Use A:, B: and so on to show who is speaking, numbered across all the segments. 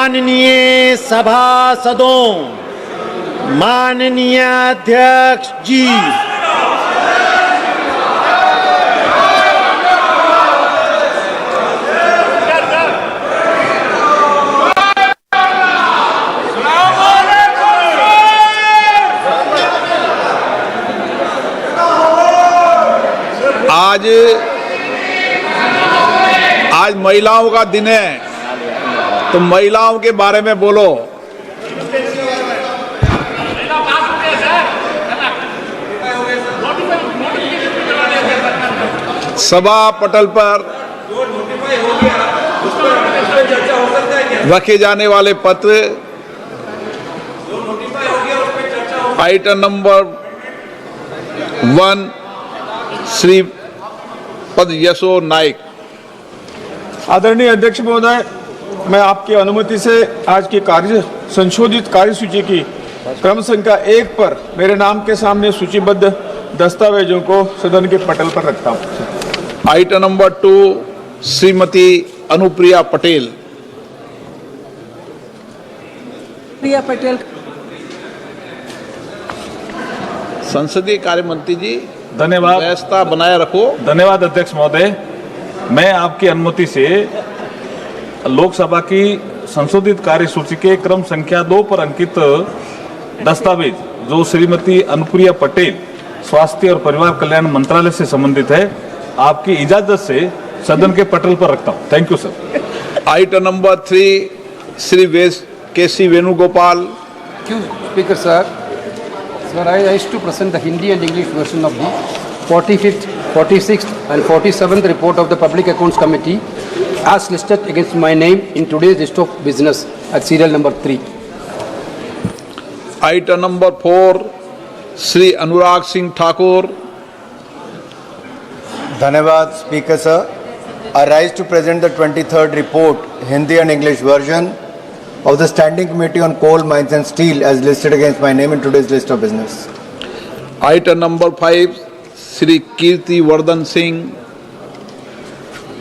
A: माननीय सभासदों, माननीय अध्यक्ष जी,
B: आज महिलाओं का दिन है, तो महिलाओं के बारे में बोलो। सभा पटल पर रखे जाने वाले पत्र आइटम नंबर 1 श्री पद यशो नाइक।
C: आदरणीय अध्यक्ष महोदय, मैं आपकी अनुमति से आज की संशोधित कार्यसूची की क्रम संख्या 1 पर मेरे नाम के सामने सूचीबद्ध दस्तावेजों को सदन के पटल पर रखता हूं।
B: Item number 2 Shrimati Anupriya Patel.
D: प्रिया पटेल।
B: संसदीय कार्य मंत्री जी,
C: धन्यवाद।
B: व्यवस्था बनाए रखो।
C: धन्यवाद अध्यक्ष महोदय। मैं आपकी अनुमति से लोकसभा की संशोधित कार्यसूची के क्रम संख्या 2 पर अंकित दस्तावेज जो श्रीमती अनुप्रिया पटेल स्वास्थ्य और परिवार कल्याण मंत्रालय से संबंधित है, आपकी इजाजत से सदन के पटल पर रखता हूं। Thank you sir.
B: Item number 3 Shri KC Venugopal.
E: Speaker sir, I wish to present the Hindi and English version of the 45th, 46th and 47th report of the Public Accounts Committee as listed against my name in today's list of business at serial number 3.
B: Item number 4 Shri Anurag Singh Thakur।
F: धन्यवाद speaker sir. I rise to present the 23rd report Hindi and English version of the Standing Committee on Coal, Mines and Steel as listed against my name in today's list of business.
B: Item number 5 Shri Kirti Vardhan Singh।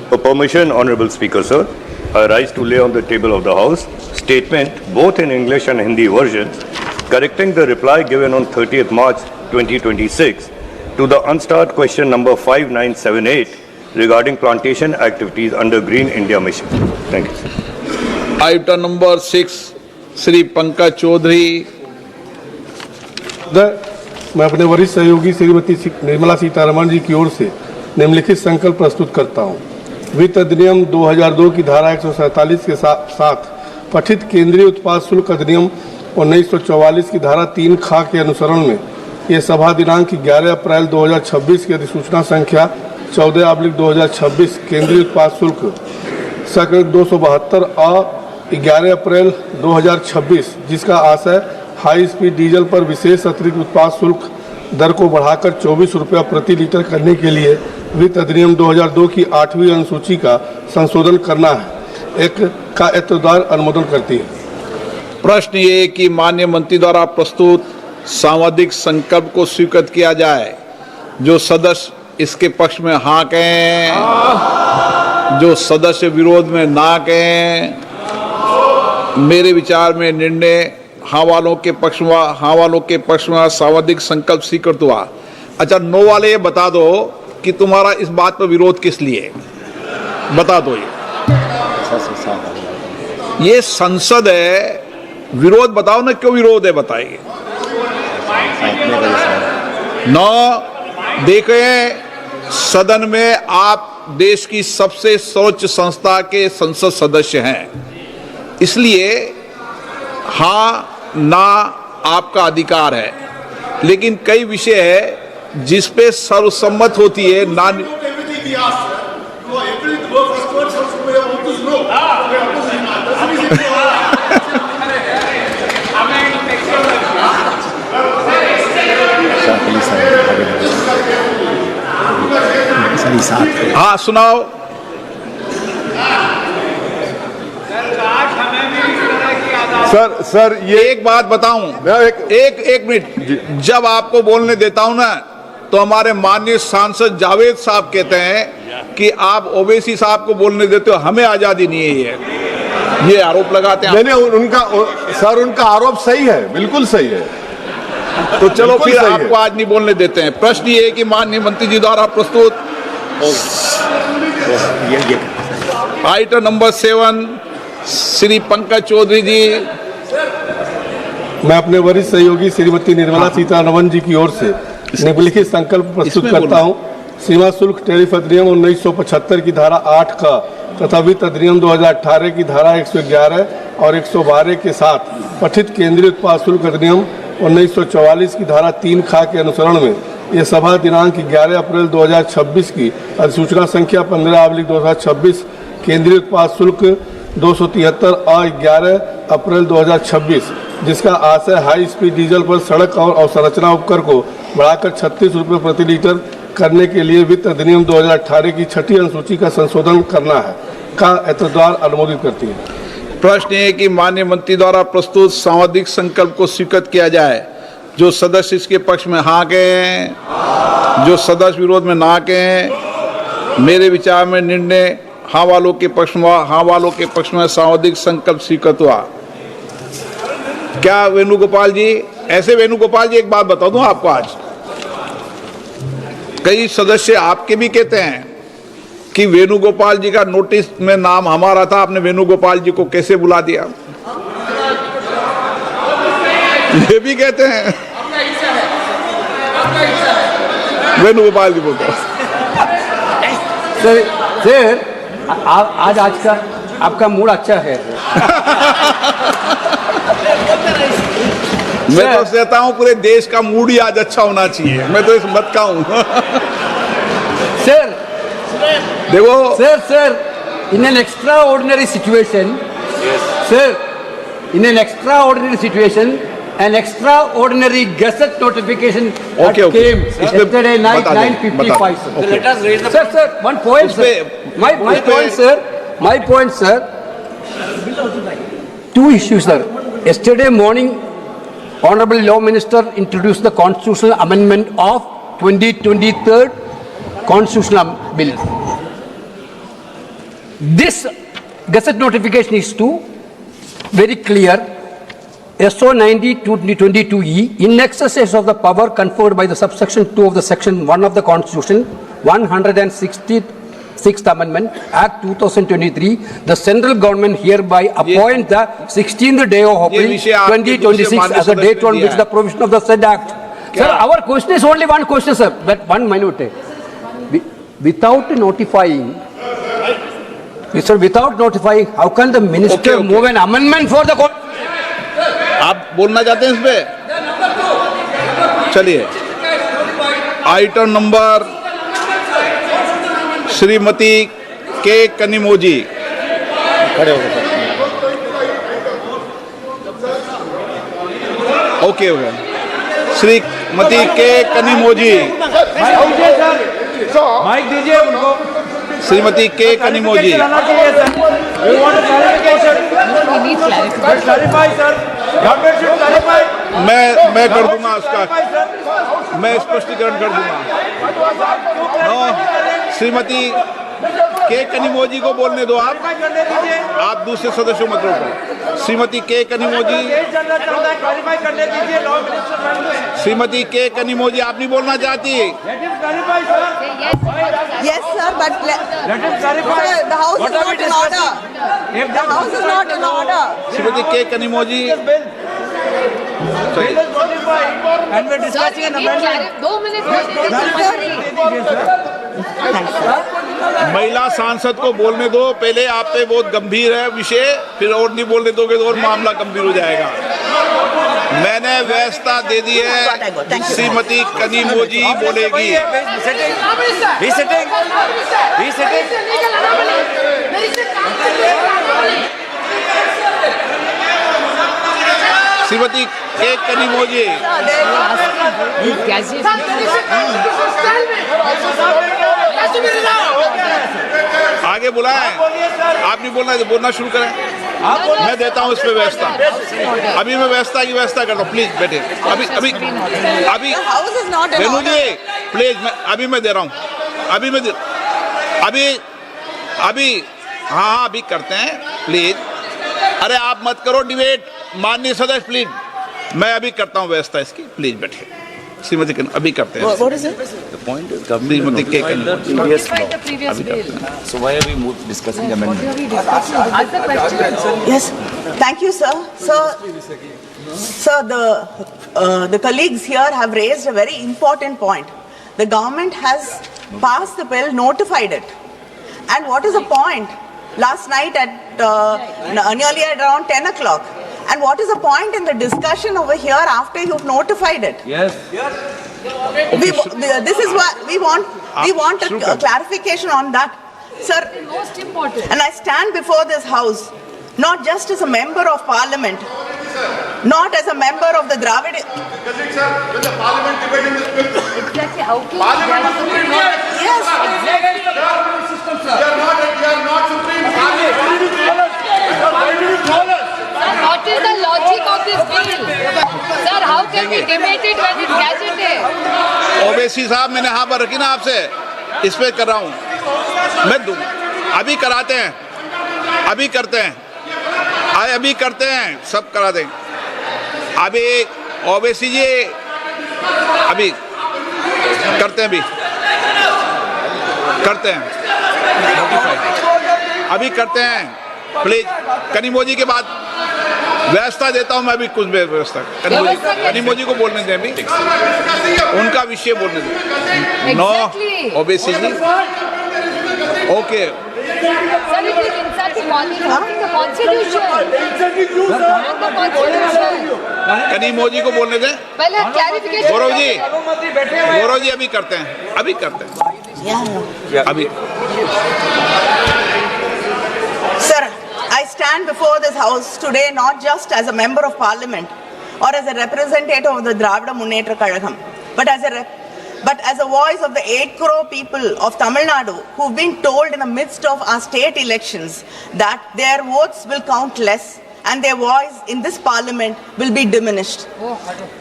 G: For permission, Honorable Speaker sir, I rise to lay on the table of the House statement both in English and Hindi versions correcting the reply given on 30th March 2026 to the unstarred question number 5978 regarding plantation activities under Green India Mission. Thank you, sir.
B: Item number 6 Shri Pankaj Chaudhary.
H: मैं अपने वरिष्ठ सहयोगी श्रीमती निर्मला सीतारमण जी की ओर से निम्नलिखित संकल्प प्रस्तुत करता हूं। वित्त अधिनियम 2002 की धारा 147 के साथ पठित केंद्रीय उत्पाद शुल्क अधिनियम 1944 की धारा 3 खा के अनुसरण में ये सभा दिनांक 11 अप्रैल 2026 की अधिसूचना संख्या 14/2026 केंद्रीय उत्पाद शुल्क संख्या 272 अ 11 अप्रैल 2026 जिसका आशय हाई स्पीड डीजल पर विशेष अतिरिक्त उत्पाद शुल्क दर को बढ़ाकर 24 रुपया प्रति लीटर करने के लिए वित्त अधिनियम 2002 की 8वीं अनुसूची का संशोधन करना है एक का एतदार अनुमोदन करती है।
B: प्रश्न ये कि माननीय मंत्री द्वारा प्रस्तुत सांविधिक संकल्प को स्वीकृत किया जाए। जो सदस्य इसके पक्ष में हाँ कहें, जो सदस्य विरोध में ना कहें। मेरे विचार में निर्णय हाँ वालों के पक्ष में सांविधिक संकल्प स्वीकृत हुआ। अच्छा, नो वाले ये बता दो कि तुम्हारा इस बात पर विरोध किस लिए, बता दो। ये संसद है, विरोध बताओ ना, क्यों विरोध है बताइए। नौ देखें, सदन में आप देश की सबसे सर्वोच्च संस्था के संसद सदस्य हैं, इसलिए हाँ ना आपका अधिकार है, लेकिन कई विषय है जिस पे सर्वसम्मत होती है ना। हाँ सुनाओ।
C: सर ये
B: एक बात बताऊं, एक मिनट, जब आपको बोलने देता हूं ना तो हमारे माननीय सांसद जावेद साहब कहते हैं कि आप ओवैसी साहब को बोलने देते हो, हमें आजादी नहीं है। ये आरोप लगाते हैं।
I: मैंने उनका आरोप सही है, बिल्कुल सही है।
B: तो चलो
I: बिल्कुल
B: फिर
I: सही
B: आपको
I: है।
B: आज नहीं बोलने देते हैं। प्रश्न ये है कि माननीय मंत्री जी द्वारा प्रस्तुत आइटम नंबर 7 श्री पंकज चौधरी जी।
H: मैं अपने वरिष्ठ सहयोगी श्रीमती निर्मला सीतारमण जी की ओर से निम्नलिखित संकल्प प्रस्तुत करता हूं। सीमा शुल्क टैरिफ अधिनियम 1975 की धारा 8 का तथा वित्त अधिनियम 2018 की धारा 111 और 112 के साथ पठित केंद्रीय उत्पाद शुल्क अधिनियम 1944 की धारा 3 ख के अनुसरण में यह सभा दिनांक 11 अप्रैल 2026 की अधिसूचना संख्या 15/2026 केंद्रीय उत्पाद शुल्क 273 और 11 अप्रैल 2026 जिसका आशय हाई स्पीड डीजल पर सड़क और अवसंरचना उपकर को बढ़ाकर 36 रुपये प्रति लीटर करने के लिए वित्त अधिनियम 2018 की 6ठी अनुसूची का संशोधन करना है का एतद्वारा अनुमोदित करती है।
B: प्रश्न है कि माननीय मंत्री द्वारा प्रस्तुत सांविधिक संकल्प को स्वीकृत किया जाए। जो सदस्य इसके पक्ष में हाँ कहें, जो सदस्य विरोध में ना कहें। मेरे विचार में निर्णय हाँ वालों के पक्ष में सांविधिक संकल्प स्वीकृत हुआ। क्या वेणुगोपाल जी, ऐसे वेणुगोपाल जी एक बात बता दूं आपको, आज कई सदस्य आपके भी कहते हैं कि वेणुगोपाल जी का नोटिस में नाम हमारा था, आपने वेणुगोपाल जी को कैसे बुला दिया, ये भी कहते हैं। वेणुगोपाल जी बोलते हैं।
E: सर आज का आपका मूड अच्छा है।
B: मैं तो कहता हूं पूरे देश का मूड ही आज अच्छा होना चाहिए। मैं तो इस मत का हूं।
E: सर
B: देखो
E: sir in an extraordinary situation, sir, in an extraordinary situation, an extraordinary gazette notification that came yesterday night 9:55.
B: So
E: let us raise the sir, one point, sir. My point, sir. Two issues, sir. Yesterday morning, Honorable Law Minister introduced the constitutional amendment of 2023 constitutional bill. This gazette notification is to very clear. SO 90/22E in exercise of the power conferred by the subsection 2 of the section 1 of the Constitution, 166th Amendment, Act 2023, the central government hereby appoint the 16th day of April 2026 as the date on which the provision of the said Act. Sir, our question is only one question, sir, but 1 minute. Without notifying, how can the minister move an amendment for the court?
B: आप बोलना चाहते हैं इस पे? चलिए, item number Shrimati के कनिमोजी। खड़े हो गए। ओके हो गया। श्रीमती के कनिमोजी।
J: माइक दीजिए उनको।
B: श्रीमती के कनिमोजी। मैं कर दूंगा उसका, मैं स्पष्टीकरण कर दूंगा। श्रीमती के कनिमोजी को बोलने दो। आप दूसरे सदस्यों मत रोको। श्रीमती के कनिमोजी, श्रीमती के कनिमोजी, आप नहीं बोलना चाहती?
D: Yes, sir, but sir, the house is not in order. The house is not in order.
B: Shrimati के Kanimozhi,
J: And we're discussing an amendment.
K: 2 minutes.
B: महिला सांसद को बोलने दो। पहले आप पे बहुत गंभीर है विषय, फिर और नहीं बोलने दोगे तो और मामला गंभीर हो जाएगा। मैंने व्यवस्था दे दी है, श्रीमती कनिमोजी बोलेगी। श्रीमती के कनिमोजी, आगे बुलाएं। आप नहीं बोलना है तो बोलना शुरू करें। मैं देता हूँ इस पे व्यवस्था। अभी मैं व्यवस्था की व्यवस्था करता हूँ। प्लीज बैठे। अभी वेणु जी प्लीज, अभी मैं दे रहा हूँ। अभी हाँ अभी करते हैं प्लीज। अरे आप मत करो डिबेट, माननीय सदस्य प्लीज। मैं अभी करता हूँ व्यवस्था इसकी, प्लीज बैठिए। श्रीमती कन अभी करते हैं।
D: What is it?
K: The point is, government
B: Shrimati के
K: previous law.
L: The previous bill.
K: So why are we discussing amendment?
L: What are we discussing? Ask the question.
D: Yes. Thank you, sir. Sir, the colleagues here have raised a very important point. The government has passed the bill, notified it. And what is the point? Last night nearly at around 10 o'clock. And what is the point in the discussion over here after you've notified it?
C: Yes.
D: This is what we want a clarification on that. Sir,
L: Most important.
D: and I stand before this house not just as a member of parliament, not as a member of the Dravid.
I: When the parliament debating this bill,
L: Exactly. How can
I: parliament is supreme, not
D: Yes,
I: they are not supreme.
L: What is the logic of this bill? Sir, how can we debate it when it's gazetted?
B: Owaisi साहब, मैंने यहाँ पर रखी ना आपसे, इस पे कर रहा हूँ मैं। अभी कराते हैं, अभी करते हैं, अभी करते हैं, सब करा दें। अभी ओवैसी जी अभी करते हैं, अभी करते हैं, अभी करते हैं प्लीज। कनिमोजी के बाद व्यवस्था देता हूं मैं, अभी कुछ व्यवस्था कनिमोजी को बोलने दें, अभी उनका विषय बोलने दें। नो ओबीसी जी, okay.
L: Sir, it is inside the constitution.
B: Kanimozhi को बोलने दें।
L: पहले clarification.
B: गौरव जी अभी करते हैं, अभी करते हैं, अभी।
D: sir, I stand before this house today not just as a member of parliament or as a representative of the Dravida Munnetra Kazhagam, but as a voice of the 8 crore people of Tamil Nadu who've been told in the midst of our state elections that their votes will count less and their voice in this parliament will be diminished.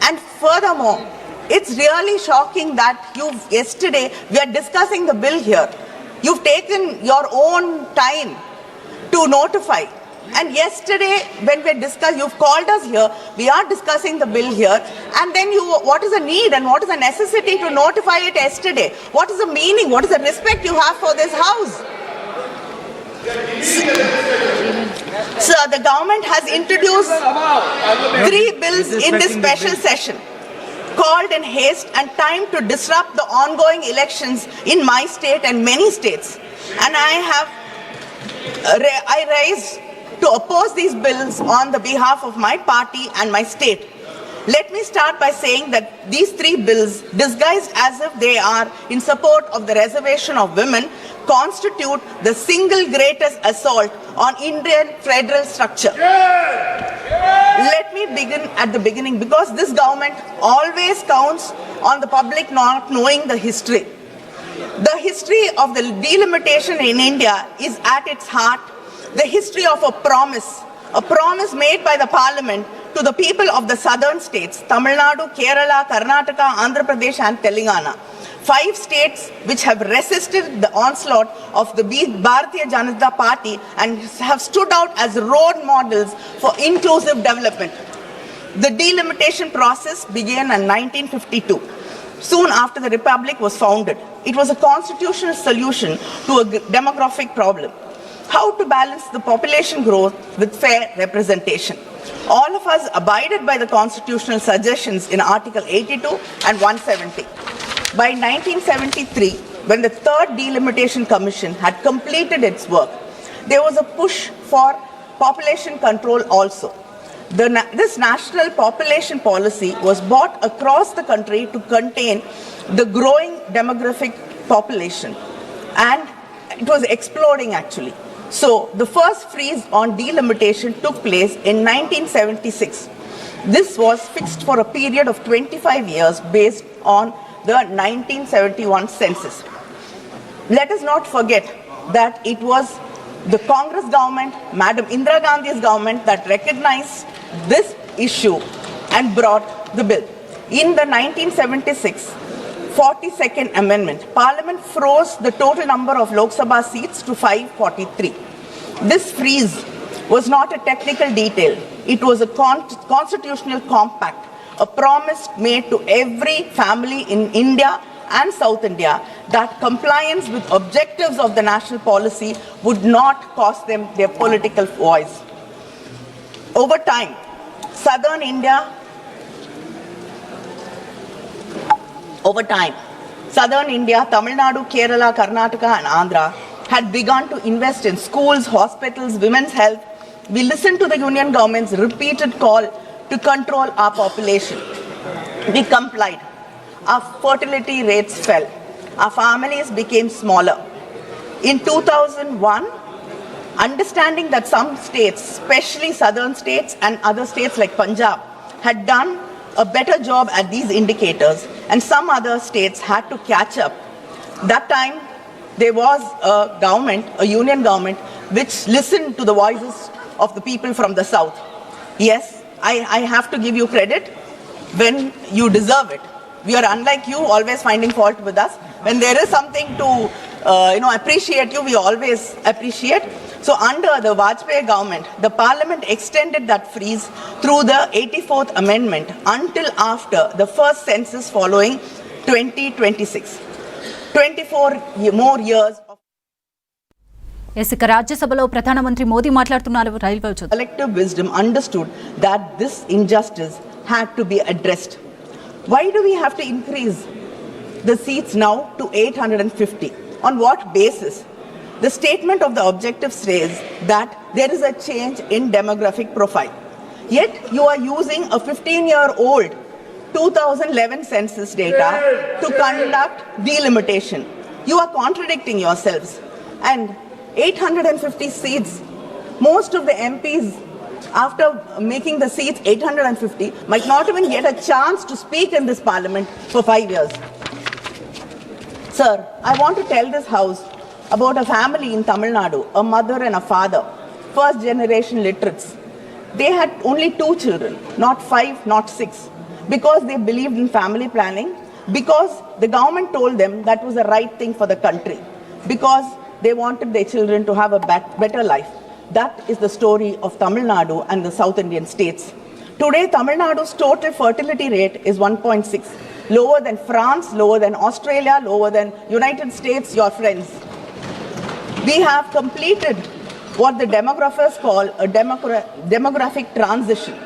D: And furthermore, it's really shocking that yesterday we are discussing the bill here. You've taken your own time to notify. And yesterday, when we discussed, you've called us here, we are discussing the bill here, and then what is the need and what is the necessity to notify it yesterday? What is the meaning? What is the respect you have for this house? Sir, the government has introduced 3 bills in this special session, called in haste and time to disrupt the ongoing elections in my state and many states. And I raised to oppose these bills on the behalf of my party and my state. Let me start by saying that these 3 bills, disguised as if they are in support of the reservation of women, constitute the single greatest assault on Indian federal structure. Let me begin at the beginning, because this government always counts on the public not knowing the history. The history of the delimitation in India is at its heart the history of a promise made by the parliament to the people of the southern states, Tamil Nadu, Kerala, Karnataka, Andhra Pradesh and Telangana. 5 states which have resisted the onslaught of the Bharatiya Janata Party and have stood out as role models for inclusive development. The delimitation process began in 1952, soon after the Republic was founded. It was a constitutional solution to a demographic problem. How to balance the population growth with fair representation. All of us abided by the constitutional suggestions in Article 82 and 170. By 1973, when the 3rd Delimitation Commission had completed its work, there was a push for population control also. This national population policy was brought across the country to contain the growing demographic population, and it was exploding actually. So the first freeze on delimitation took place in 1976. This was fixed for a period of 25 years based on the 1971 census. Let us not forget that it was the Congress government, Madam Indira Gandhi's government, that recognized this issue and brought the bill. In the 1976 42nd Amendment, Parliament froze the total number of Lok Sabha seats to 543. This freeze was not a technical detail. It was a constitutional compact, a promise made to every family in India and South India that compliance with objectives of the national policy would not cost them their political voice. Over time, Southern India, Tamil Nadu, Kerala, Karnataka and Andhra had begun to invest in schools, hospitals, women's health. We listened to the union government's repeated call to control our population. We complied. Our fertility rates fell. Our families became smaller. In 2001, understanding that some states, especially southern states and other states like Punjab, had done a better job at these indicators and some other states had to catch up. That time, there was a government, a union government, which listened to the voices of the people from the south. Yes, I have to give you credit when you deserve it. We are unlike you, always finding fault with us. When there is something to appreciate you, we always appreciate. So under the Vajpayee government, the parliament extended that freeze through the 84th amendment until after the first census following 2026. 24 more years of
M: రాజ్యసభలో ప్రధానమంత్రి మోదీ మాట్లాడుతున్నారు.
D: collective wisdom understood that this injustice had to be addressed. Why do we have to increase the seats now to 850? On what basis? The statement of the objective says that there is a change in demographic profile. Yet you are using a 15-year-old 2011 census data to conduct delimitation. You are contradicting yourselves. And 850 seats, most of the MPs, after making the seats 850, might not even get a chance to speak in this parliament for 5 years. Sir, I want to tell this house about a family in Tamil Nadu, a mother and a father, first generation literates. They had only 2 children, not 5, not 6, because they believed in family planning, because the government told them that was the right thing for the country, because they wanted their children to have a better life. That is the story of Tamil Nadu and the South Indian states. Today, Tamil Nadu's total fertility rate is 1.6, lower than France, lower than Australia, lower than United States, your friends. We have completed what the demographers call a demographic transition.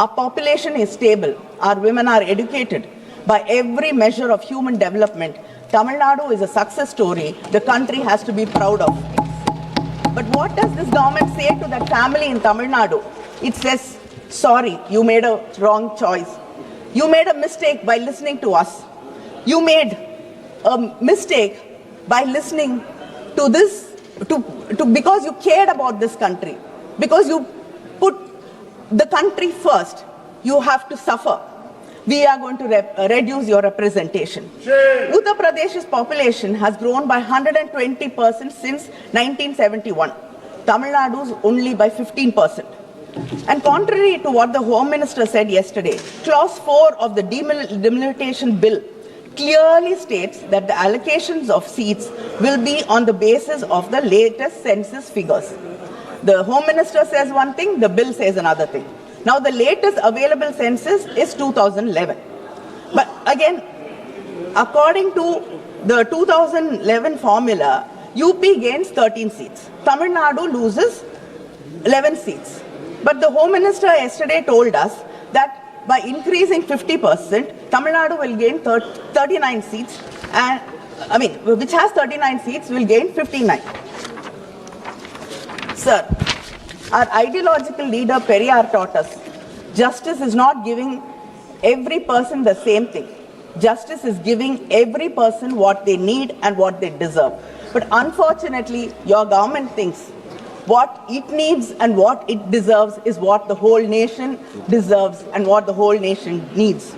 D: Our population is stable. Our women are educated. By every measure of human development, Tamil Nadu is a success story the country has to be proud of. But what does this government say to that family in Tamil Nadu? It says, sorry, you made a wrong choice. You made a mistake by listening to us. You made a mistake by listening to this, because you cared about this country, because you put the country first. You have to suffer. We are going to reduce your representation. Uttar Pradesh's population has grown by 120% since 1971. Tamil Nadu's only by 15%. And contrary to what the Home Minister said yesterday, Clause 4 of the Delimitation Bill clearly states that the allocations of seats will be on the basis of the latest census figures. The Home Minister says one thing, the bill says another thing. Now the latest available census is 2011. But again, according to the 2011 formula, UP gains 13 seats. Tamil Nadu loses 11 seats. But the Home Minister yesterday told us that by increasing 50%, Tamil Nadu will gain 39 seats, and which has 39 seats will gain 59. Sir, our ideological leader Periyar taught us, justice is not giving every person the same thing. Justice is giving every person what they need and what they deserve. But unfortunately, your government thinks what it needs and what it deserves is what the whole nation deserves and what the whole nation needs.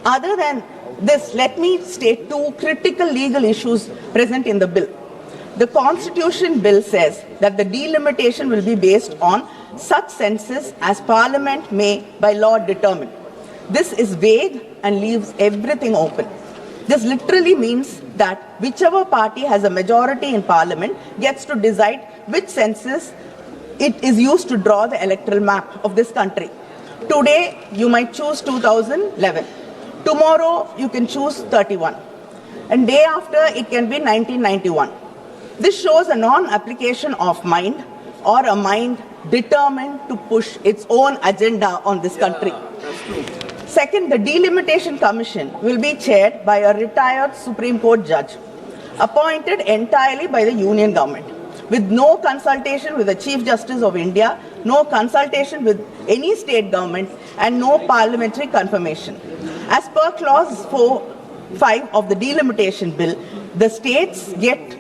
D: Other than this, let me state 2 critical legal issues present in the bill. The Constitution Bill says that the delimitation will be based on such census as Parliament may by law determine. This is vague and leaves everything open. This literally means that whichever party has a majority in Parliament gets to decide which census it is used to draw the electoral map of this country. Today, you might choose 2011. Tomorrow, you can choose 31. And day after, it can be 1991. This shows a non-application of mind or a mind determined to push its own agenda on this country. Second, the Delimitation Commission will be chaired by a retired Supreme Court judge, appointed entirely by the Union government, with no consultation with the Chief Justice of India, no consultation with any state government, and no parliamentary confirmation. As per Clause 4(5) of the Delimitation Bill, the states get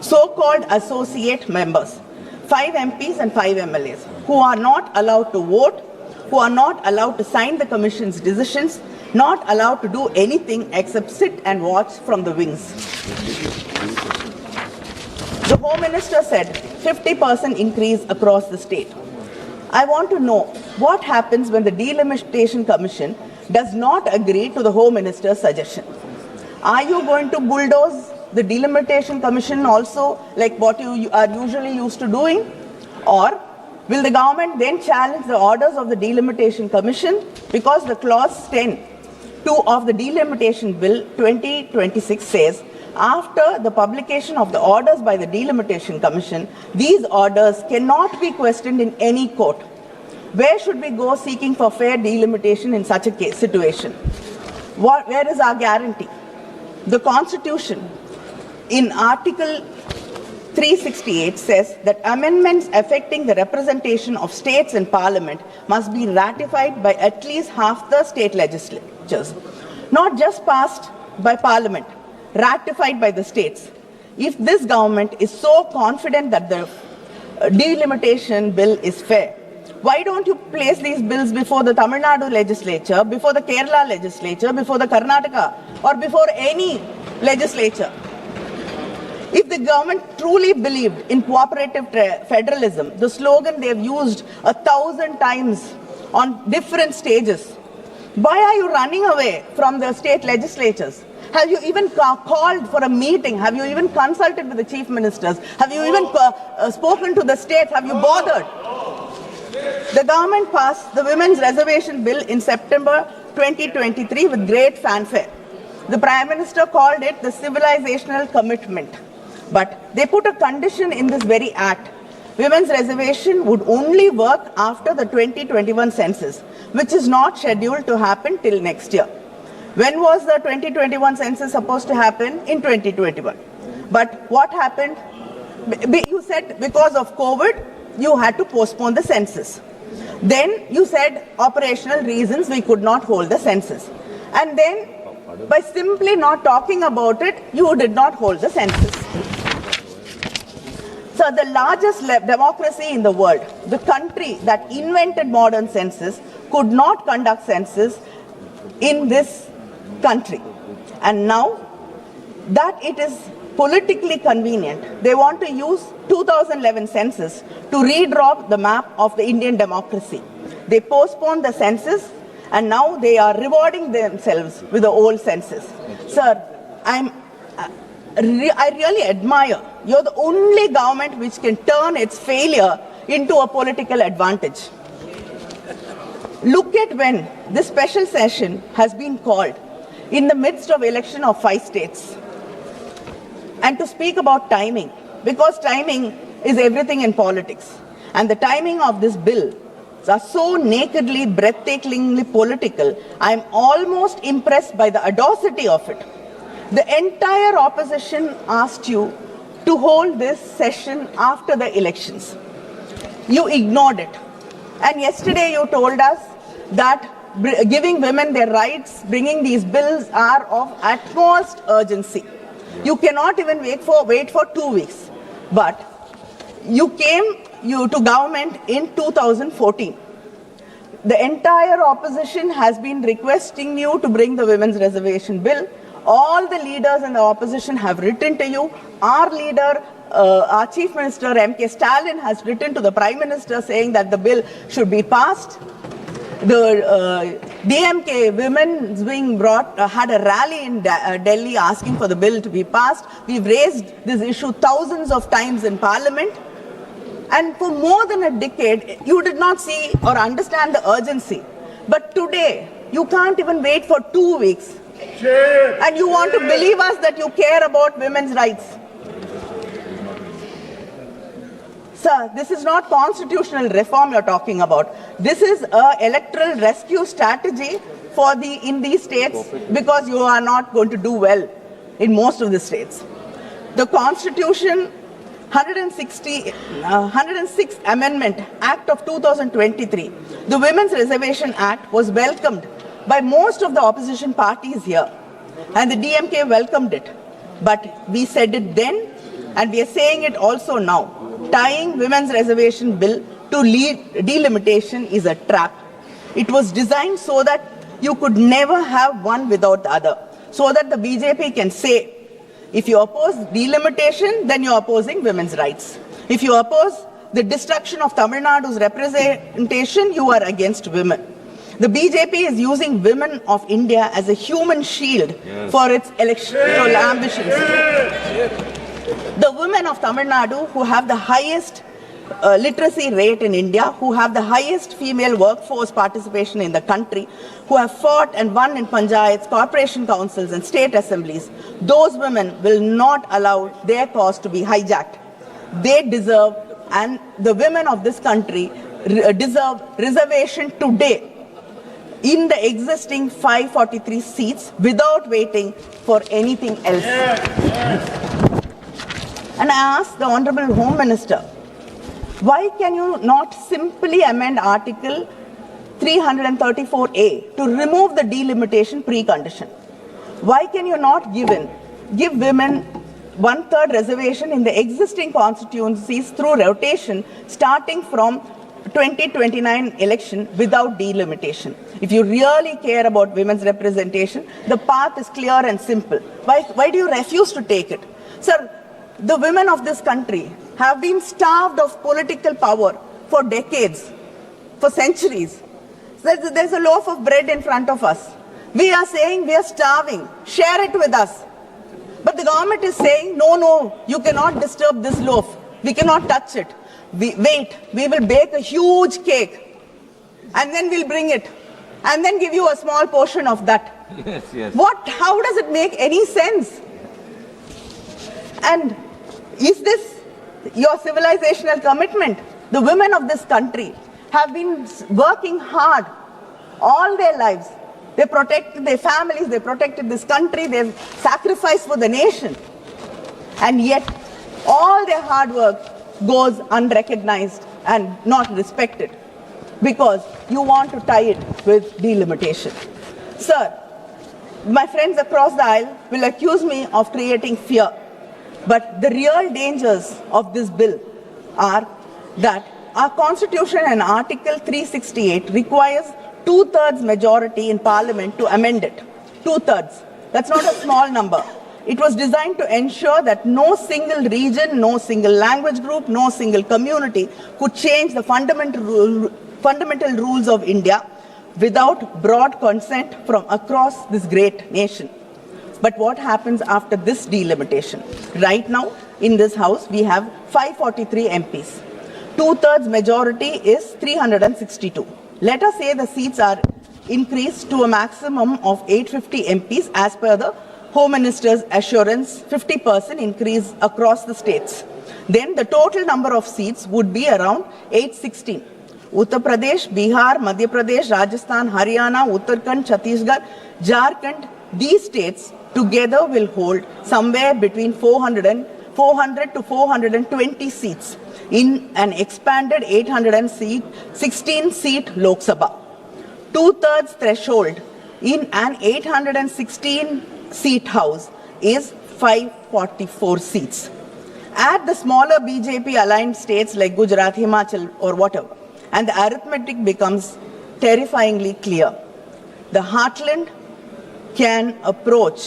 D: so-called associate members, 5 MPs and 5 MLAs, who are not allowed to vote, who are not allowed to sign the Commission's decisions, not allowed to do anything except sit and watch from the wings. The Home Minister said 50% increase across the state. I want to know what happens when the Delimitation Commission does not agree to the Home Minister's suggestion. Are you going to bulldoze the Delimitation Commission also, like what you are usually used to doing? Or will the government then challenge the orders of the Delimitation Commission? Because the clause 10(2) of the Delimitation Bill 2026 says, after the publication of the orders by the Delimitation Commission, these orders cannot be questioned in any court. Where should we go seeking for fair delimitation in such a case, situation? Where is our guarantee? The Constitution in Article 368 says that amendments affecting the representation of states in Parliament must be ratified by at least half the state legislatures, not just passed by Parliament, ratified by the states. If this government is so confident that the delimitation bill is fair, why don't you place these bills before the Tamil Nadu legislature, before the Kerala legislature, before the Karnataka, or before any legislature? If the government truly believed in cooperative federalism, the slogan they have used 1,000 times on different stages, why are you running away from the state legislatures? Have you even called for a meeting? Have you even consulted with the chief ministers? Have you even spoken to the states? Have you bothered? The government passed the Women's Reservation Bill in September 2023 with great fanfare. The Prime Minister called it the civilizational commitment. But they put a condition in this very act. Women's reservation would only work after the 2021 census, which is not scheduled to happen till next year. When was the 2021 census supposed to happen? In 2021. But what happened? You said because of COVID, you had to postpone the census. Then you said operational reasons we could not hold the census. And then by simply not talking about it, you did not hold the census. So the largest democracy in the world, the country that invented modern census, could not conduct census in this country. And now that it is politically convenient, they want to use 2011 census to redraw the map of the Indian democracy. They postponed the census and now they are rewarding themselves with the old census. Sir, I really admire. You're the only government which can turn its failure into a political advantage. Look at when this special session has been called in the midst of election of 5 states. And to speak about timing, because timing is everything in politics. And the timing of this bill are so nakedly, breathtakingly political, I'm almost impressed by the audacity of it. The entire opposition asked you to hold this session after the elections. You ignored it. And yesterday you told us that giving women their rights, bringing these bills are of utmost urgency. You cannot even wait for 2 weeks. But you came to government in 2014. The entire opposition has been requesting you to bring the Women's Reservation Bill. All the leaders in the opposition have written to you. Our leader, our Chief Minister M.K. Stalin has written to the Prime Minister saying that the bill should be passed. The DMK Women's Wing had a rally in Delhi asking for the bill to be passed. We've raised this issue thousands of times in Parliament. And for more than a decade, you did not see or understand the urgency. But today, you can't even wait for 2 weeks. And you want to believe us that you care about women's rights. Sir, this is not constitutional reform you're talking about. This is an electoral rescue strategy for in these states because you are not going to do well in most of the states. The Constitution 106th Amendment Act of 2023, the Women's Reservation Act, was welcomed by most of the opposition parties here, and the DMK welcomed it. But we said it then, and we are saying it also now. Tying Women's Reservation Bill to delimitation is a trap. It was designed so that you could never have one without the other, so that the BJP can say, if you oppose delimitation, then you're opposing women's rights. If you oppose the destruction of Tamil Nadu's representation, you are against women. The BJP is using women of India as a human shield for its electoral ambitions. The women of Tamil Nadu, who have the highest literacy rate in India, who have the highest female workforce participation in the country, who have fought and won in panchayats, corporation councils and state assemblies, those women will not allow their cause to be hijacked. They deserve, and the women of this country deserve reservation today in the existing 543 seats without waiting for anything else. And I ask the Honorable Home Minister, why can you not simply amend Article 334A to remove the delimitation precondition? Why can you not give women 1/3 reservation in the existing constituencies through rotation starting from 2029 election without delimitation? If you really care about women's representation, the path is clear and simple. Why do you refuse to take it? Sir, the women of this country have been starved of political power for decades, for centuries. There's a loaf of bread in front of us. We are saying we are starving. Share it with us. But the government is saying, no, you cannot disturb this loaf. We cannot touch it. We will bake a huge cake and then we'll bring it and then give you a small portion of that.
J: Yes.
D: How does it make any sense? And is this your civilizational commitment? The women of this country have been working hard all their lives. They protected their families, they protected this country, they've sacrificed for the nation. And yet, all their hard work goes unrecognized and not respected because you want to tie it with delimitation. Sir, my friends across the aisle will accuse me of creating fear. But the real dangers of this bill are that our Constitution and Article 368 requires 2/3 majority in Parliament to amend it. 2/3. That's not a small number. It was designed to ensure that no single region, no single language group, no single community could change the fundamental rules of India without broad consent from across this great nation. But what happens after this delimitation? Right now, in this House, we have 543 MPs. 2/3 majority is 362. Let us say the seats are increased to a maximum of 850 MPs as per the Home Minister's assurance, 50% increase across the states. Then the total number of seats would be around 816. Uttar Pradesh, Bihar, Madhya Pradesh, Rajasthan, Haryana, Uttarakhand, Chhattisgarh, Jharkhand, these states together will hold somewhere between 400 to 420 seats in an expanded 816-seat Lok Sabha. 2/3 threshold in an 816-seat House is 544 seats. Add the smaller BJP-aligned states like Gujarat, Himachal or whatever, and the arithmetic becomes terrifyingly clear. The heartland can approach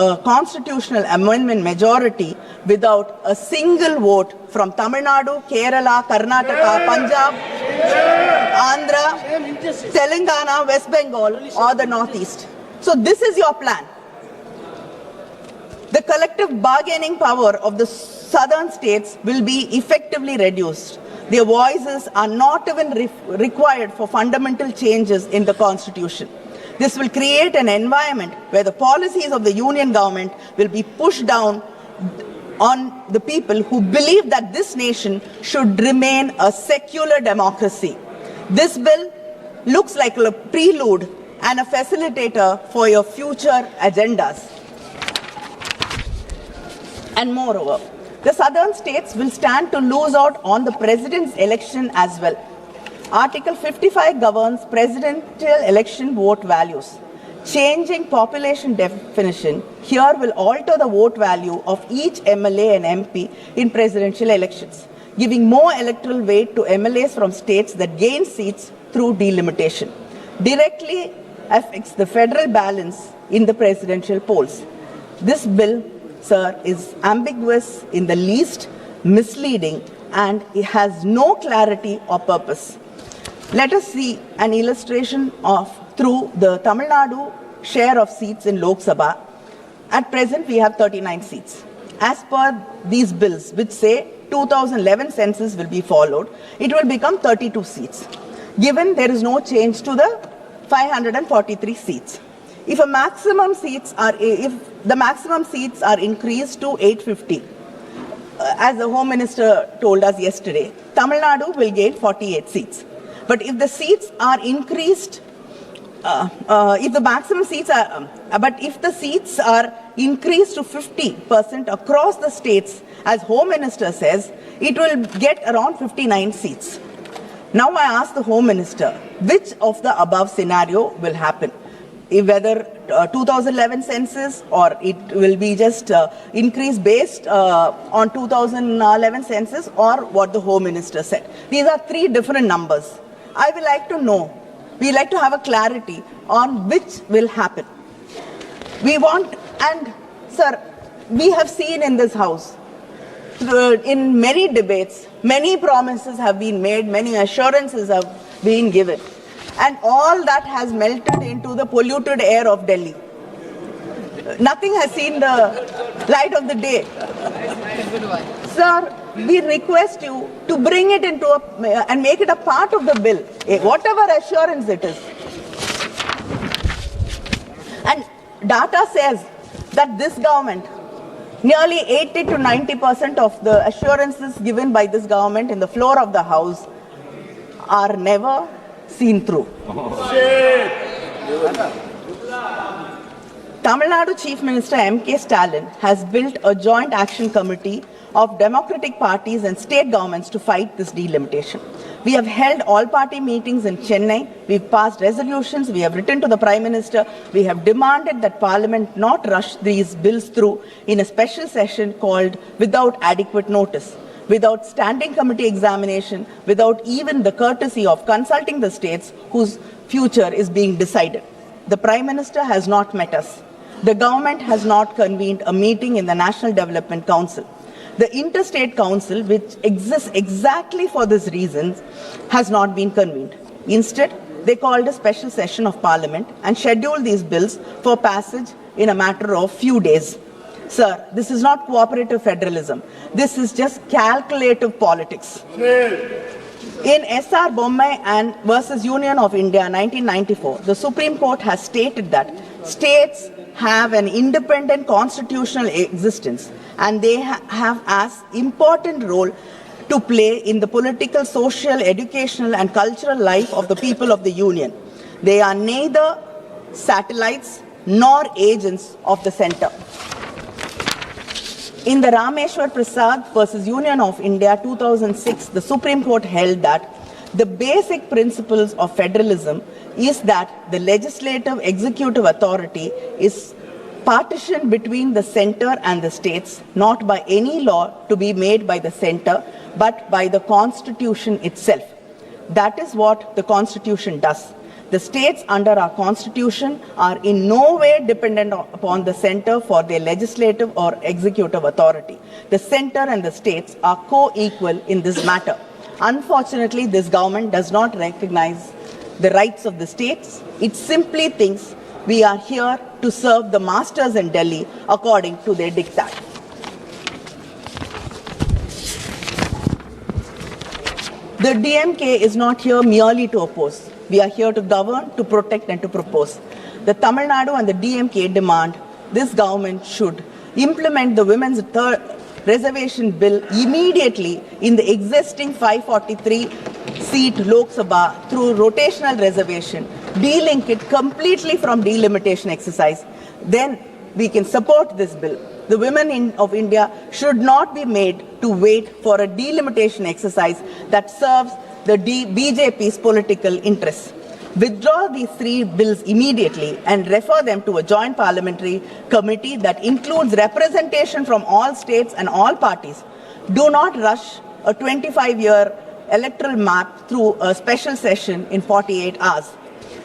D: a constitutional amendment majority without a single vote from Tamil Nadu, Kerala, Karnataka, Punjab, Andhra, Telangana, West Bengal or the Northeast. So this is your plan. The collective bargaining power of the southern states will be effectively reduced. Their voices are not even required for fundamental changes in the constitution. This will create an environment where the policies of the union government will be pushed down on the people who believe that this nation should remain a secular democracy. This bill looks like a prelude and a facilitator for your future agendas. And moreover, the southern states will stand to lose out on the president's election as well. Article 55 governs presidential election vote values. Changing population definition here will alter the vote value of each MLA and MP in presidential elections, giving more electoral weight to MLAs from states that gain seats through delimitation. Directly affects the federal balance in the presidential polls. This bill, sir, is ambiguous in the least, misleading, and it has no clarity or purpose. Let us see an illustration through the Tamil Nadu share of seats in Lok Sabha. At present, we have 39 seats. As per these bills, which say 2011 census will be followed, it will become 32 seats. Given there is no change to the 543 seats. If the maximum seats are increased to 850, as the Home Minister told us yesterday, Tamil Nadu will gain 48 seats. But if the seats are increased, if the seats are increased to 50% across the states, as Home Minister says, it will get around 59 seats. Now I ask the Home Minister, which of the above scenario will happen? Whether 2011 census or it will be just increased based on 2011 census or what the Home Minister said. These are three different numbers. I would like to know, we like to have a clarity on which will happen. We want, and sir, we have seen in this house, in many debates, many promises have been made, many assurances have been given. And all that has melted into the polluted air of Delhi. Nothing has seen the light of the day. Sir, we request you to bring it into and make it a part of the bill, whatever assurance it is. And data says that this government, nearly 80 to 90% of the assurances given by this government in the floor of the house are never seen through. Tamil Nadu Chief Minister M.K. Stalin has built a joint action committee of democratic parties and state governments to fight this delimitation. We have held all-party meetings in Chennai, we've passed resolutions, we have written to the Prime Minister, we have demanded that Parliament not rush these bills through in a special session called without adequate notice, without standing committee examination, without even the courtesy of consulting the states whose future is being decided. The Prime Minister has not met us. The government has not convened a meeting in the National Development Council. The Interstate Council, which exists exactly for this reason, has not been convened. Instead, they called a special session of Parliament and scheduled these bills for passage in a matter of few days. Sir, this is not cooperative federalism. This is just calculative politics. In S.R. Bommai and versus Union of India 1994, the Supreme Court has stated that states have an independent constitutional existence and they have as important role to play in the political, social, educational and cultural life of the people of the Union. They are neither satellites nor agents of the center. In the Rameshwar Prasad versus Union of India 2006, the Supreme Court held that the basic principles of federalism is that the legislative executive authority is partitioned between the center and the states, not by any law to be made by the center, but by the Constitution itself. That is what the Constitution does. The states under our Constitution are in no way dependent upon the center for their legislative or executive authority. The center and the states are co-equal in this matter. Unfortunately, this government does not recognize the rights of the states. It simply thinks we are here to serve the masters in Delhi according to their diktat. The DMK is not here merely to oppose. We are here to govern, to protect and to propose. The Tamil Nadu and the DMK demand this government should implement the women's third reservation bill immediately in the existing 543-seat Lok Sabha through rotational reservation, de-link it completely from delimitation exercise. Then we can support this bill. The women of India should not be made to wait for a delimitation exercise that serves the BJP's political interests. Withdraw these three bills immediately and refer them to a joint parliamentary committee that includes representation from all states and all parties. Do not rush a 25-year electoral map through a special session in 48 hours.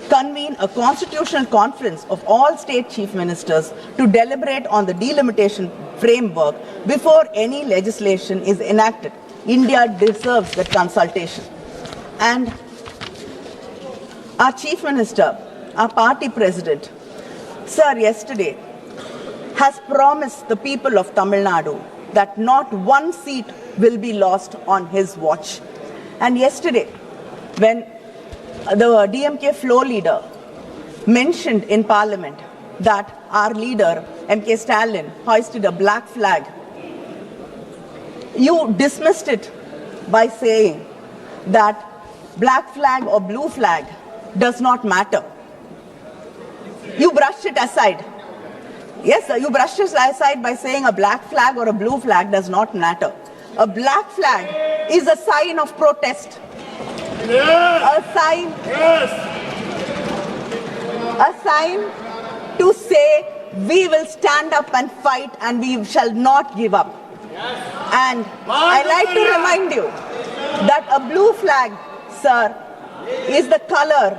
D: Convene a constitutional conference of all state chief ministers to deliberate on the delimitation framework before any legislation is enacted. India deserves that consultation. And our chief minister, our party president, sir, yesterday has promised the people of Tamil Nadu that not one seat will be lost on his watch. And yesterday, when the DMK floor leader mentioned in Parliament that our leader, MK Stalin, hoisted a black flag, you dismissed it by saying that black flag or blue flag does not matter. You brushed it aside. Yes, sir, you brushed it aside by saying a black flag or a blue flag does not matter. A black flag is a sign of protest. Yes. A sign to say we will stand up and fight and we shall not give up. Yes. And I like to remind you that a blue flag, sir, is the color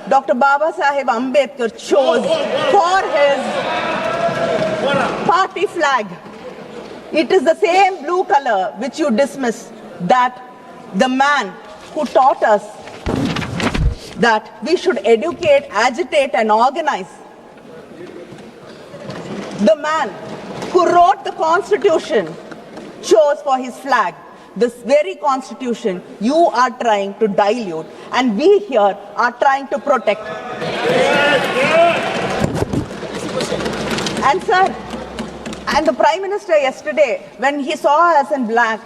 D: Dr. Baba Saheb Ambedkar chose for his party flag. It is the same blue color which you dismiss, that the man who taught us that we should educate, agitate and organize, the man who wrote the Constitution, chose for his flag this very Constitution you are trying to dilute and we here are trying to protect. And sir, and the Prime Minister yesterday, when he saw us in black,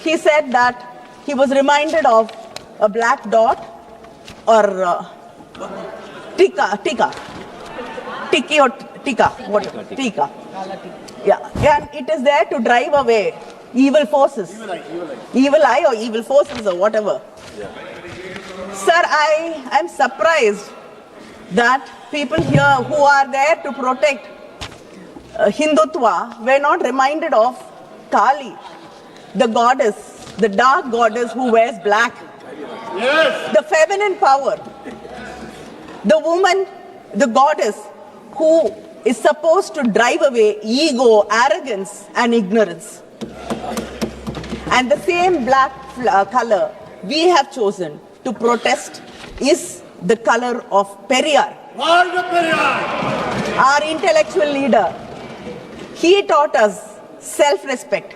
D: he said that he was reminded of a black dot or tika. Yeah, and it is there to drive away evil forces. Evil eye or evil forces or whatever. Yeah. Sir, I am surprised that people here who are there to protect Hindutva were not reminded of Kali, the goddess, the dark goddess who wears black. Yes. The feminine power. The woman, the goddess who is supposed to drive away ego, arrogance and ignorance. And the same black color we have chosen to protest is the color of Periyar. Our intellectual leader. He taught us self-respect.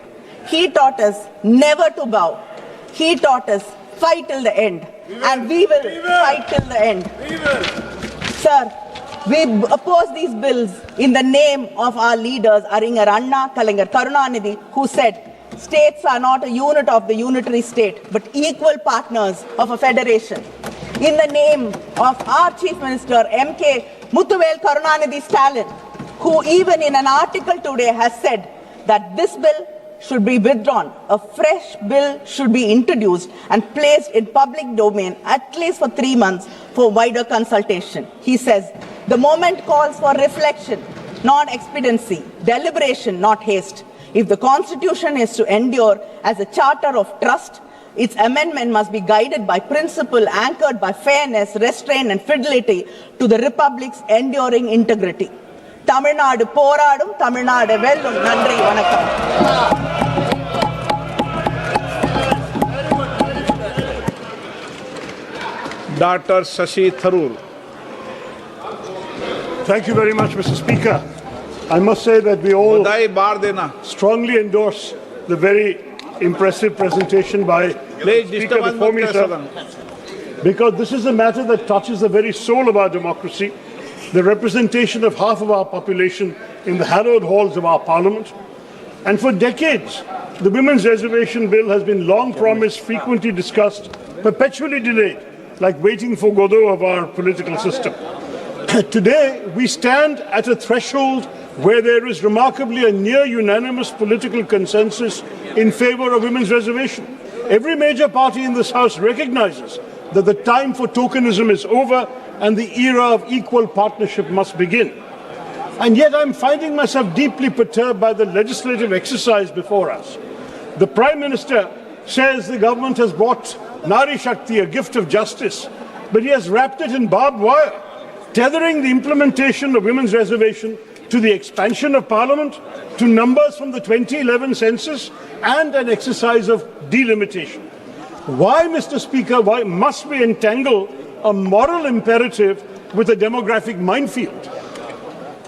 D: He taught us never to bow. He taught us fight till the end. And we will fight till the end. Sir, we oppose these bills in the name of our leaders, Aringer Anna, Kalangar Karunanidhi, who said, states are not a unit of the unitary state, but equal partners of a federation. In the name of our Chief Minister, MK Muthuvel Karunanidhi Stalin, who even in an article today has said that this bill should be withdrawn. A fresh bill should be introduced and placed in public domain at least for 3 months for wider consultation. He says, the moment calls for reflection, not expediency, deliberation, not haste. If the Constitution is to endure as a charter of trust, its amendment must be guided by principle anchored by fairness, restraint and fidelity to the Republic's enduring integrity. Tamil Nadu போராடும், Tamil Nadu வெல்லும். நன்றி, வணக்கம்.
B: Dr. Shashi Tharoor.
N: Thank you very much, Mr. Speaker. I must say that we all strongly endorse the very impressive presentation by
B: Please
N: Speaker,
B: disturbance
N: before me,
B: मत
N: sir,
B: करो।
N: because this is a matter that touches the very soul of our democracy, the representation of half of our population in the hallowed halls of our parliament. And for decades, the Women's Reservation Bill has been long promised, frequently discussed, perpetually delayed, like waiting for Godot of our political system. Today, we stand at a threshold where there is remarkably a near unanimous political consensus in favor of women's reservation. Every major party in this House recognizes that the time for tokenism is over and the era of equal partnership must begin. And yet I'm finding myself deeply perturbed by the legislative exercise before us. The Prime Minister says the government has brought Nari Shakti, a gift of justice, but he has wrapped it in barbed wire, tethering the implementation of women's reservation to the expansion of Parliament, to numbers from the 2011 census, and an exercise of delimitation. Why, Mr. Speaker, why must we entangle a moral imperative with a demographic minefield?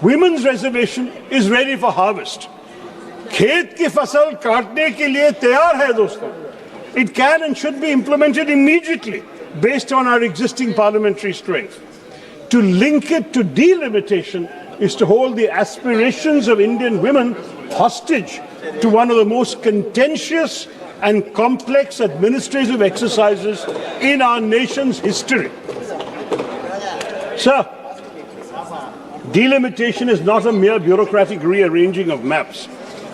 N: Women's reservation is ready for harvest. खेत की फसल काटने के लिए तैयार है दोस्तों. It can and should be implemented immediately based on our existing parliamentary strength. To link it to delimitation is to hold the aspirations of Indian women hostage to one of the most contentious and complex administrative exercises in our nation's history. Sir, delimitation is not a mere bureaucratic rearranging of maps.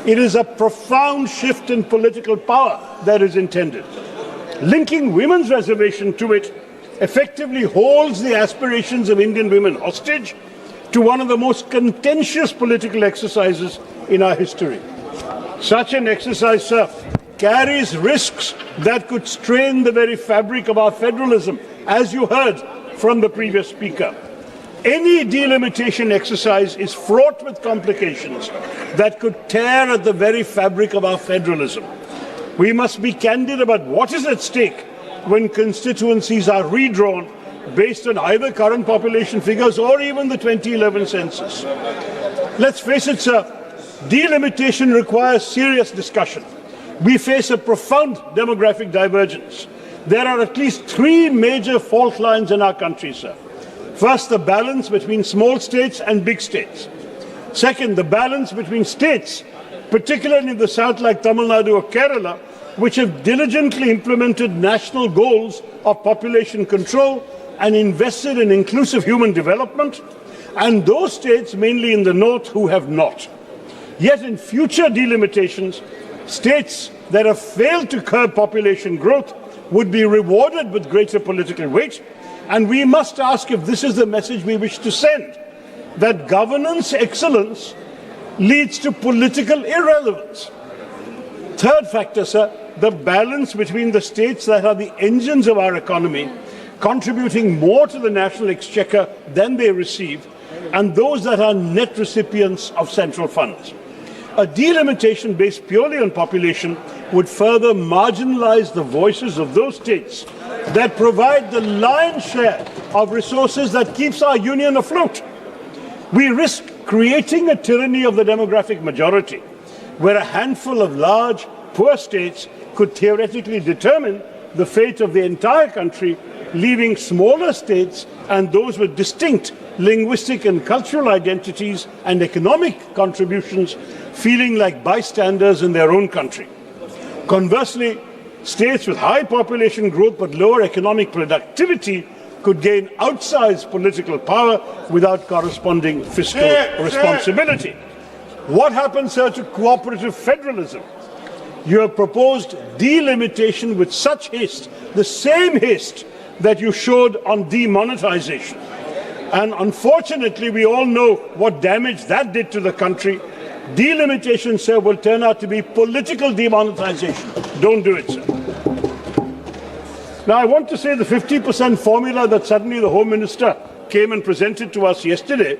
N: It is a profound shift in political power that is intended. Linking women's reservation to it effectively holds the aspirations of Indian women hostage to one of the most contentious political exercises in our history. Such an exercise, sir, carries risks that could strain the very fabric of our federalism, as you heard from the previous speaker. Any delimitation exercise is fraught with complications that could tear at the very fabric of our federalism. We must be candid about what is at stake when constituencies are redrawn based on either current population figures or even the 2011 census. Let's face it, sir, delimitation requires serious discussion. We face a profound demographic divergence. There are at least three major fault lines in our country, sir. First, the balance between small states and big states. Second, the balance between states, particularly in the south like Tamil Nadu or Kerala, which have diligently implemented national goals of population control and invested in inclusive human development, and those states, mainly in the north, who have not. Yet in future delimitations, states that have failed to curb population growth would be rewarded with greater political weight. And we must ask if this is the message we wish to send, that governance excellence leads to political irrelevance. Third factor, sir, the balance between the states that are the engines of our economy, contributing more to the national exchequer than they receive, and those that are net recipients of central funds. A delimitation based purely on population would further marginalize the voices of those states that provide the lion's share of resources that keeps our union afloat. We risk creating a tyranny of the demographic majority, where a handful of large, poor states could theoretically determine the fate of the entire country, leaving smaller states and those with distinct linguistic and cultural identities and economic contributions feeling like bystanders in their own country. Conversely, states with high population growth but lower economic productivity could gain outsized political power without corresponding fiscal responsibility. What happens, sir, to cooperative federalism? You have proposed delimitation with such haste, the same haste that you showed on demonetization. And unfortunately, we all know what damage that did to the country. Delimitation, sir, will turn out to be political demonetization. Don't do it, sir. Now, I want to say the 50% formula that suddenly the Home Minister came and presented to us yesterday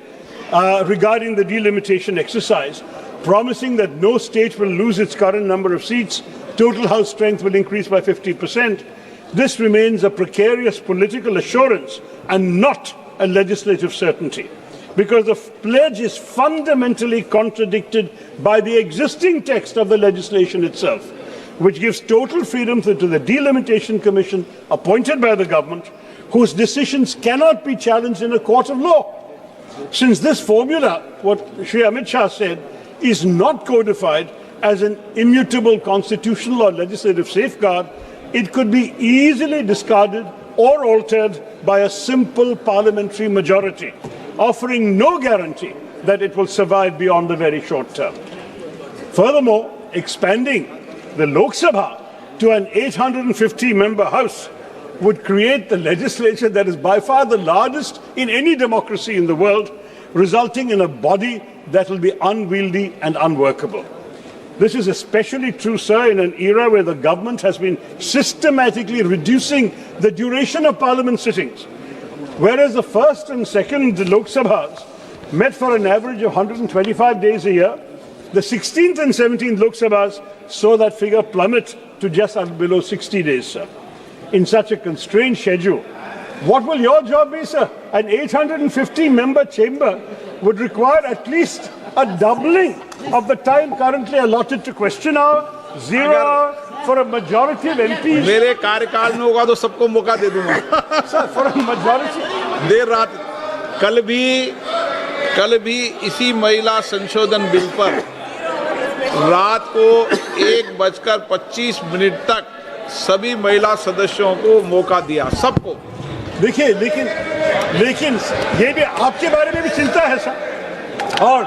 N: regarding the delimitation exercise, promising that no state will lose its current number of seats, total House strength will increase by 50%. This remains a precarious political assurance and not a legislative certainty, because the pledge is fundamentally contradicted by the existing text of the legislation itself. which gives total freedom to the Delimitation Commission appointed by the government, whose decisions cannot be challenged in a court of law. Since this formula, what Shri Amit Shah said, is not codified as an immutable constitutional or legislative safeguard, it could be easily discarded or altered by a simple parliamentary majority, offering no guarantee that it will survive beyond the very short term. Furthermore, expanding the Lok Sabha to an 850-member house would create the legislature that is by far the largest in any democracy in the world, resulting in a body that will be unwieldy and unworkable. This is especially true, sir, in an era where the government has been systematically reducing the duration of parliament sittings. Whereas the first and second Lok Sabhas met for an average of 125 days a year, the 16th and 17th Lok Sabhas saw that figure plummet to just below 60 days, sir. In such a constrained schedule, what will your job be, sir? An 850-member chamber would require at least a doubling of the time currently allotted to question hour, 0 hour for a majority of MPs.
B: मेरे कार्यकाल में होगा तो सबको मौका दे दूंगा.
N: Sir, for a majority.
B: देर रात कल भी इसी महिला संशोधन बिल पर रात को 1:25 तक सभी महिला सदस्यों को मौका दिया, सबको.
N: देखिए, लेकिन ये भी आपके बारे में भी चिंता है, सर. और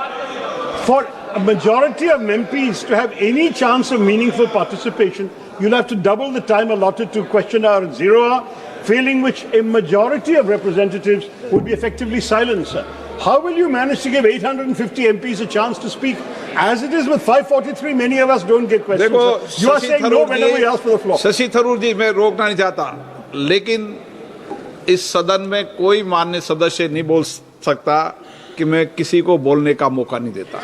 N: for a majority of MPs to have any chance of meaningful participation, you'll have to double the time allotted to question hour and 0 hour, failing which a majority of representatives would be effectively silenced, sir. How will you manage to give 850 MPs a chance to speak? As it is with 543, many of us don't get questions.
B: देखो,
N: You are saying no whenever you ask for the floor.
B: Shashi Tharoor जी, मैं रोकना नहीं चाहता, लेकिन इस सदन में कोई माननीय सदस्य नहीं बोल सकता कि मैं किसी को बोलने का मौका नहीं देता.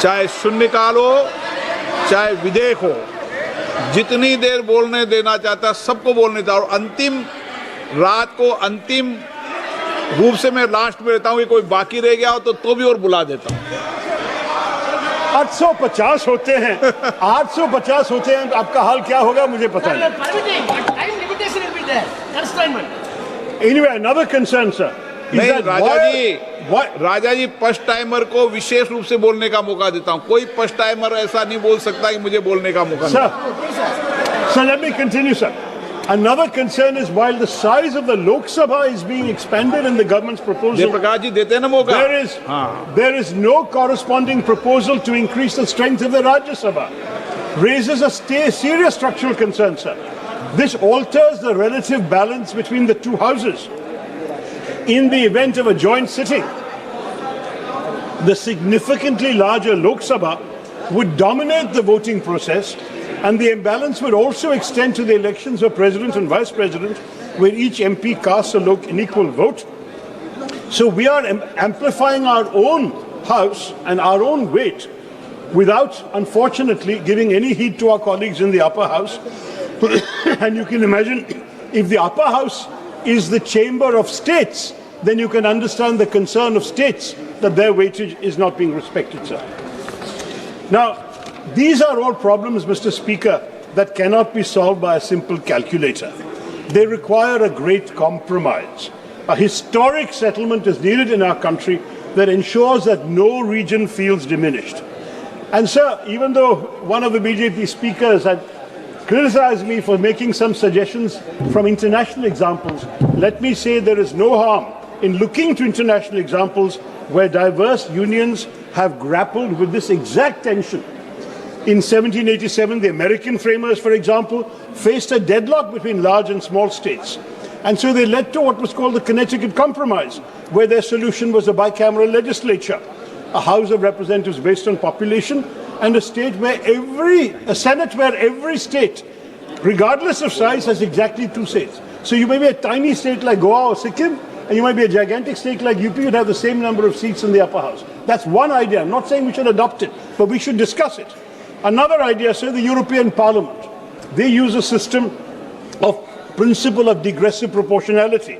B: चाहे शून्यकाल हो, चाहे विधेयक हो, जितनी देर बोलने देना चाहता सबको बोलने देता. और अंतिम रात को अंतिम रूप से मैं लास्ट में रहता हूँ कि कोई बाकी रह गया हो तो भी और बुला देता हूँ.
N: 850 होते हैं, 850 होते हैं. आपका हाल क्या होगा मुझे पता नहीं. Anyway, another concern, sir.
B: नहीं, राजा जी फर्स्ट टाइमर को विशेष रूप से बोलने का मौका देता हूँ. कोई फर्स्ट टाइमर ऐसा नहीं बोल सकता कि मुझे बोलने का मौका नहीं.
N: Sir, let me continue, sir. Another concern is while the size of the Lok Sabha is being expanded in the government's proposal, there is no corresponding proposal to increase the strength of the Rajya Sabha. Raises a serious structural concern, sir. This alters the relative balance between the two houses. In the event of a joint sitting, the significantly larger Lok Sabha would dominate the voting process, and the imbalance would also extend to the elections of President and Vice President, where each MP casts an equal vote. So we are amplifying our own house and our own weight without, unfortunately, giving any heed to our colleagues in the upper house. And you can imagine, if the upper house is the chamber of states, then you can understand the concern of states that their weightage is not being respected, sir. Now, these are all problems, Mr. Speaker, that cannot be solved by a simple calculator. They require a great compromise. A historic settlement is needed in our country that ensures that no region feels diminished. And, sir, even though one of the BJP speakers had criticized me for making some suggestions from international examples, let me say there is no harm in looking to international examples where diverse unions have grappled with this exact tension. In 1787, the American framers, for example, faced a deadlock between large and small states. And so they led to what was called the Connecticut Compromise, where their solution was a bicameral legislature, a House of Representatives based on population, and a Senate where every state, regardless of size, has exactly 2 seats. So you may be a tiny state like Goa or Sikkim, and you might be a gigantic state like UP, you'd have the same number of seats in the upper house. That's one idea. I'm not saying we should adopt it, but we should discuss it. Another idea, sir, the European Parliament. They use a system of principle of digressive proportionality,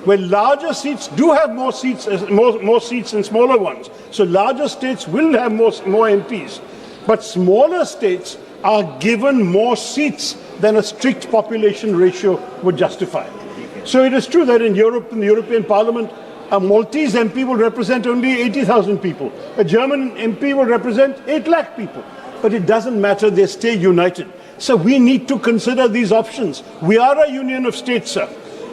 N: where larger seats do have more seats than smaller ones. So larger states will have more MPs. But smaller states are given more seats than a strict population ratio would justify. So it is true that in Europe, in the European Parliament, a Maltese MP will represent only 80,000 people. A German MP will represent 8 lakh people. But it doesn't matter, they stay united. So we need to consider these options. We are a union of states, sir.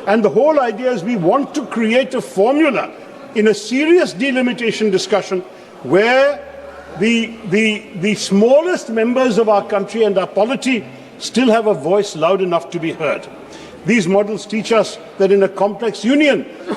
N: And the whole idea is we want to create a formula in a serious delimitation discussion where the smallest members of our country and our polity still have a voice loud enough to be heard. These models teach us that in a complex union, the